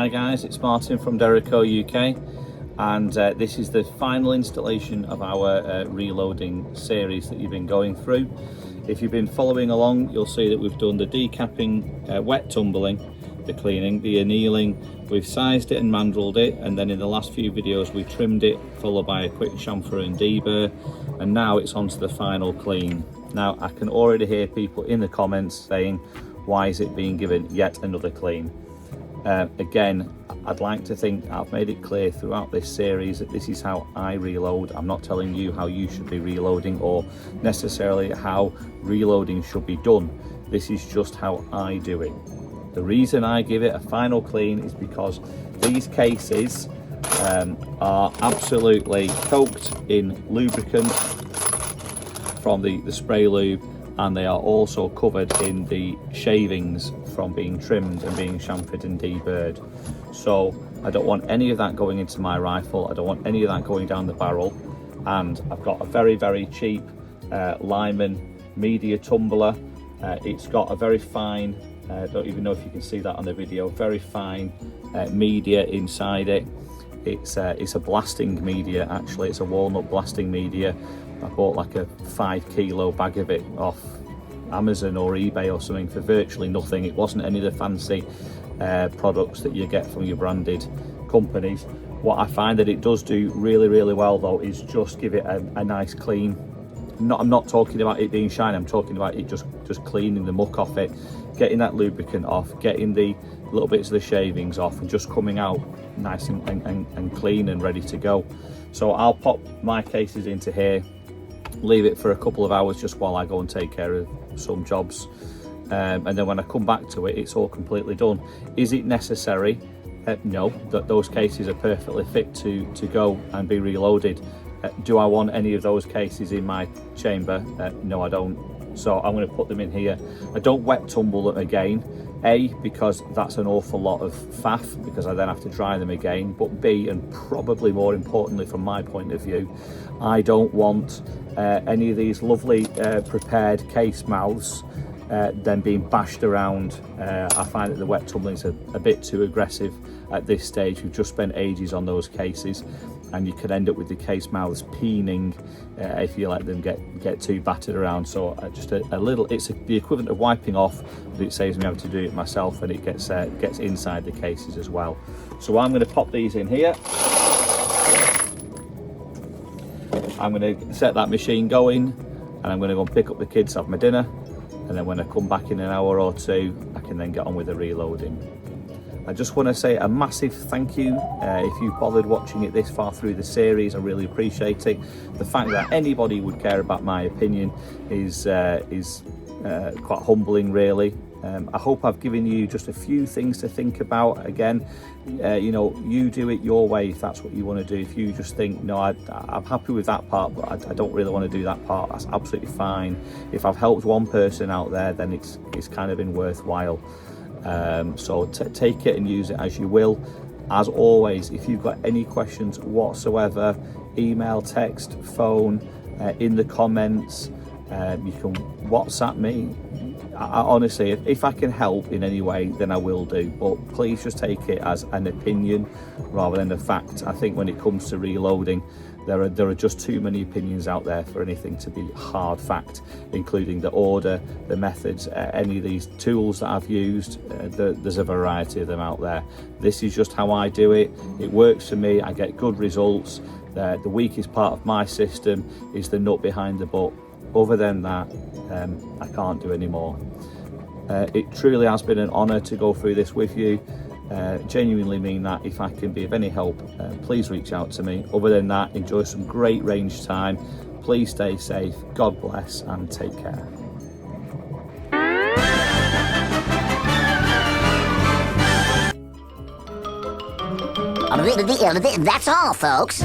Hi guys, it's Martin from Derico UK, and this is the final installation of our reloading series that you've been going through. If you've been following along, you'll see that we've done the decapping, wet tumbling, the cleaning, the annealing, we've sized it and mandrelled it, and then in the last few videos we trimmed it, followed by a quick chamfer and deburr, and now it's on to the final clean. Now I can already hear people in the comments saying, why is it being given yet another clean? Again, I'd like to think I've made it clear throughout this series that this is how I reload. I'm not telling you how you should be reloading or necessarily how reloading should be done. This is just how I do it. The reason I give it a final clean is because these cases are absolutely soaked in lubricant from the spray lube, and they are also covered in the shavings from being trimmed and being chamfered and deburred. So I don't want any of that going into my rifle, I don't want any of that going down the barrel, and I've got a very cheap Lyman media tumbler. It's got a very fine, I don't even know if you can see that on the video, very fine media inside it. It's a blasting media, actually. It's a walnut blasting media. I bought like a 5 kilo bag of it off Amazon or eBay or something for virtually nothing. It wasn't any of the fancy products that you get from your branded companies. What I find that it does do really well though is just give it a nice clean. I'm not talking about it being shiny, I'm talking about it just cleaning the muck off it, getting that lubricant off, getting the little bits of the shavings off, and just coming out nice and clean and ready to go. So I'll pop my cases into here, leave it for a couple of hours just while I go and take care of some jobs, and then when I come back to it, it's all completely done. Is it necessary? No, that those cases are perfectly fit to go and be reloaded. Do I want any of those cases in my chamber? No, I don't. So I'm going to put them in here. I don't wet tumble them again. A, because that's an awful lot of faff, because I then have to dry them again. But B, and probably more importantly from my point of view, I don't want any of these lovely prepared case mouths then being bashed around. I find that the wet tumbling is a bit too aggressive at this stage. We've just spent ages on those cases, and you can end up with the case mouths peening if you let them get too battered around. So just a little, it's the equivalent of wiping off, but it saves me having to do it myself, and it gets inside the cases as well. So I'm going to pop these in here. I'm going to set that machine going, and I'm going to go and pick up the kids, have my dinner, and then when I come back in an hour or two, I can then get on with the reloading. I just want to say a massive thank you if you bothered watching it this far through the series. I really appreciate it. The fact that anybody would care about my opinion is quite humbling, really. I hope I've given you just a few things to think about. Again, you know, you do it your way if that's what you want to do. If you just think, no, I'm happy with that part, but I don't really want to do that part, that's absolutely fine. If I've helped one person out there, then it's kind of been worthwhile. So take it and use it as you will. As always, if you've got any questions whatsoever, email, text, phone, in the comments, you can WhatsApp me. I honestly, if I can help in any way, then I will do, but please just take it as an opinion rather than a fact. I think when it comes to reloading, there are just too many opinions out there for anything to be hard fact, including the order, the methods, any of these tools that I've used. There's a variety of them out there. This is just how I do it. It works for me. I get good results. The weakest part of my system is the nut behind the butt. Other than that, I can't do any more. It truly has been an honour to go through this with you. Genuinely mean that. If I can be of any help, please reach out to me. Other than that, enjoy some great range time. Please stay safe, God bless, and take care. That's all, folks.